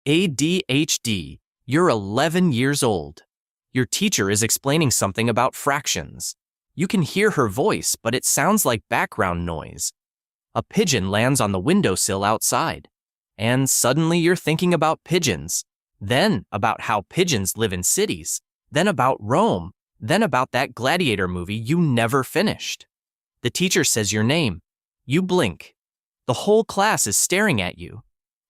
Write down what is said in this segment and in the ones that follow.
ADHD. You're 11 years old. Your teacher is explaining something about fractions. You can hear her voice, but it sounds like background noise. A pigeon lands on the windowsill outside. And suddenly you're thinking about pigeons. Then about how pigeons live in cities. Then about Rome. Then about that gladiator movie you never finished. The teacher says your name. You blink. The whole class is staring at you.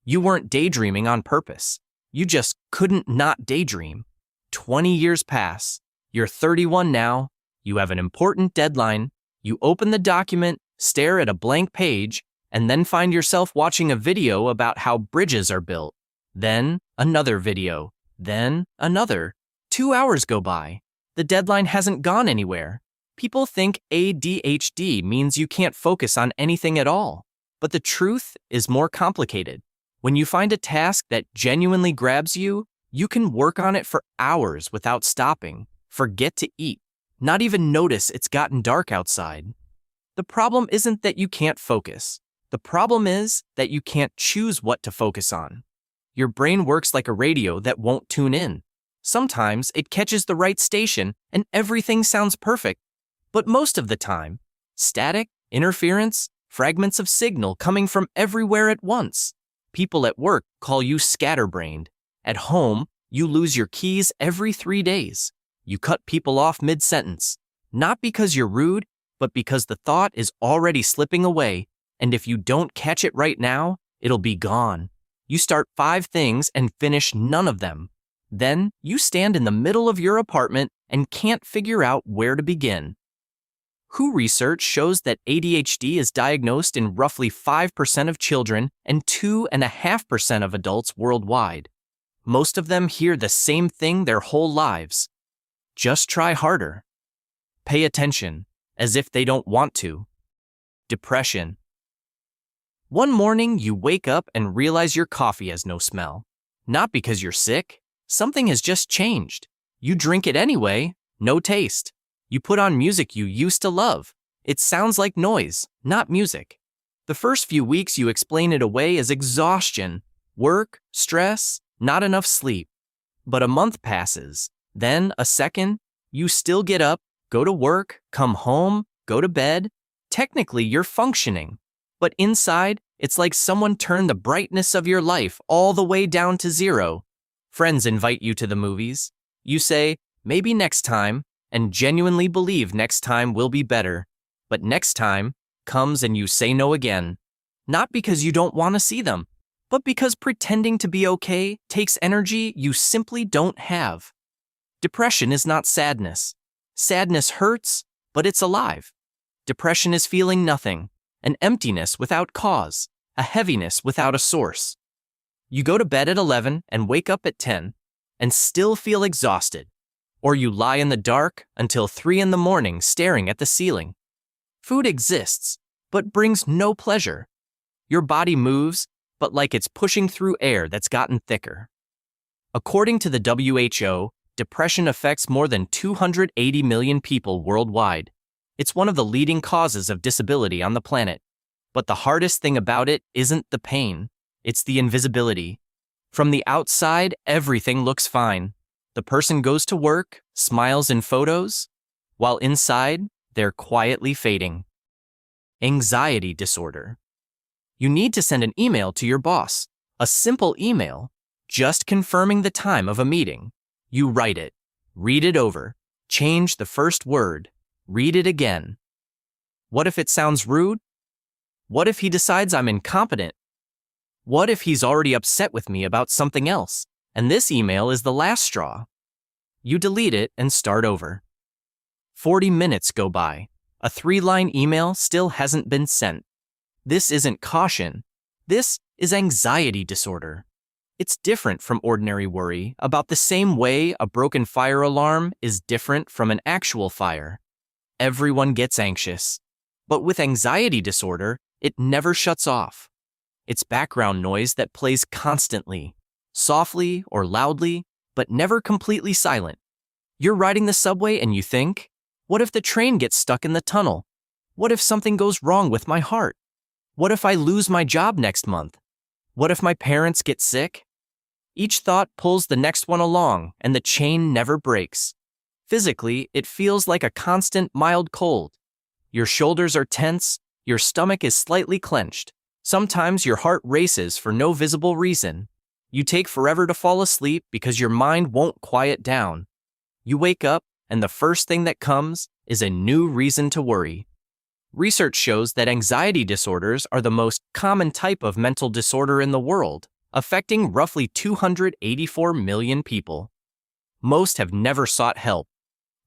You weren't daydreaming on purpose. You just couldn't not daydream. 20 years pass. You're 31 now. You have an important deadline. You open the document, stare at a blank page, and then find yourself watching a video about how bridges are built. Then another video. Then another. 2 hours go by. The deadline hasn't gone anywhere. People think ADHD means you can't focus on anything at all. But the truth is more complicated. When you find a task that genuinely grabs you, you can work on it for hours without stopping, forget to eat, not even notice it's gotten dark outside. The problem isn't that you can't focus. The problem is that you can't choose what to focus on. Your brain works like a radio that won't tune in. Sometimes it catches the right station and everything sounds perfect. But most of the time, static, interference, fragments of signal coming from everywhere at once. People at work call you scatterbrained. At home, you lose your keys every 3 days. You cut people off mid-sentence. Not because you're rude, but because the thought is already slipping away, and if you don't catch it right now, it'll be gone. You start 5 things and finish none of them. Then you stand in the middle of your apartment and can't figure out where to begin. WHO research shows that ADHD is diagnosed in roughly 5% of children and 2.5% of adults worldwide. Most of them hear the same thing their whole lives. Just try harder. Pay attention, as if they don't want to. Depression. One morning you wake up and realize your coffee has no smell. Not because you're sick. Something has just changed. You drink it anyway, no taste. You put on music you used to love. It sounds like noise, not music. The first few weeks you explain it away as exhaustion, work, stress, not enough sleep. But a month passes, then a second, you still get up, go to work, come home, go to bed. Technically you're functioning, but inside it's like someone turned the brightness of your life all the way down to 0. Friends invite you to the movies. You say, maybe next time, and genuinely believe next time will be better. But next time comes and you say no again. Not because you don't want to see them, but because pretending to be okay takes energy you simply don't have. Depression is not sadness. Sadness hurts, but it's alive. Depression is feeling nothing, an emptiness without cause, a heaviness without a source. You go to bed at 11 and wake up at 10 and still feel exhausted. Or you lie in the dark until 3 in the morning staring at the ceiling. Food exists, but brings no pleasure. Your body moves, but like it's pushing through air that's gotten thicker. According to the WHO, depression affects more than 280 million people worldwide. It's one of the leading causes of disability on the planet. But the hardest thing about it isn't the pain, it's the invisibility. From the outside, everything looks fine. The person goes to work, smiles in photos, while inside, they're quietly fading. Anxiety disorder. You need to send an email to your boss, a simple email, just confirming the time of a meeting. You write it, read it over, change the first word, read it again. What if it sounds rude? What if he decides I'm incompetent? What if he's already upset with me about something else? And this email is the last straw. You delete it and start over. 40 minutes go by. A 3-line email still hasn't been sent. This isn't caution. This is anxiety disorder. It's different from ordinary worry, about the same way a broken fire alarm is different from an actual fire. Everyone gets anxious. But with anxiety disorder, it never shuts off. It's background noise that plays constantly. Softly or loudly, but never completely silent. You're riding the subway and you think, what if the train gets stuck in the tunnel? What if something goes wrong with my heart? What if I lose my job next month? What if my parents get sick? Each thought pulls the next one along, and the chain never breaks. Physically, it feels like a constant mild cold. Your shoulders are tense, your stomach is slightly clenched. Sometimes your heart races for no visible reason. You take forever to fall asleep because your mind won't quiet down. You wake up, and the first thing that comes is a new reason to worry. Research shows that anxiety disorders are the most common type of mental disorder in the world, affecting roughly 284 million people. Most have never sought help,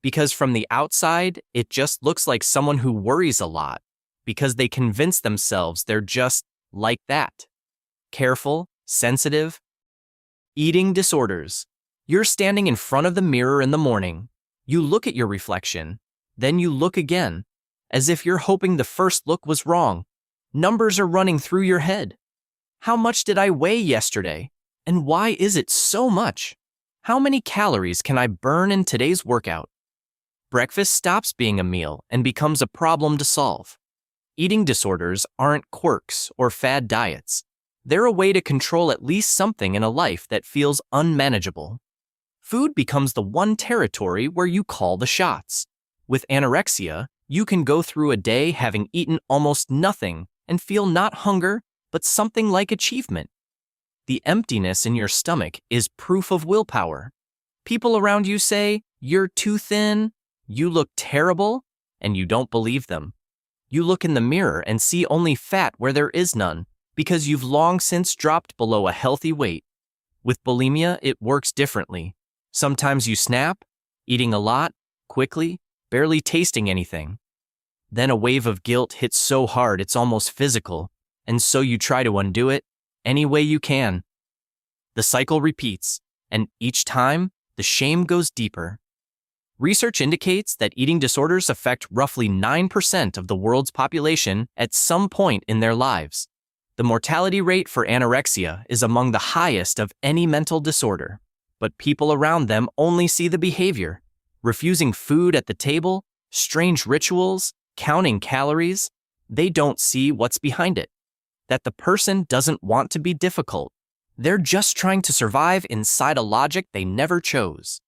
because from the outside, it just looks like someone who worries a lot, because they convince themselves they're just like that. Careful, sensitive. Eating disorders. You're standing in front of the mirror in the morning. You look at your reflection, then you look again, as if you're hoping the first look was wrong. Numbers are running through your head. How much did I weigh yesterday? And why is it so much? How many calories can I burn in today's workout? Breakfast stops being a meal and becomes a problem to solve. Eating disorders aren't quirks or fad diets. They're a way to control at least something in a life that feels unmanageable. Food becomes the one territory where you call the shots. With anorexia, you can go through a day having eaten almost nothing and feel not hunger, but something like achievement. The emptiness in your stomach is proof of willpower. People around you say, "You're too thin," "You look terrible," and you don't believe them. You look in the mirror and see only fat where there is none, because you've long since dropped below a healthy weight. With bulimia, it works differently. Sometimes you snap, eating a lot, quickly, barely tasting anything. Then a wave of guilt hits so hard it's almost physical, and so you try to undo it any way you can. The cycle repeats, and each time, the shame goes deeper. Research indicates that eating disorders affect roughly 9% of the world's population at some point in their lives. The mortality rate for anorexia is among the highest of any mental disorder, but people around them only see the behavior. Refusing food at the table, strange rituals, counting calories, they don't see what's behind it. That the person doesn't want to be difficult. They're just trying to survive inside a logic they never chose.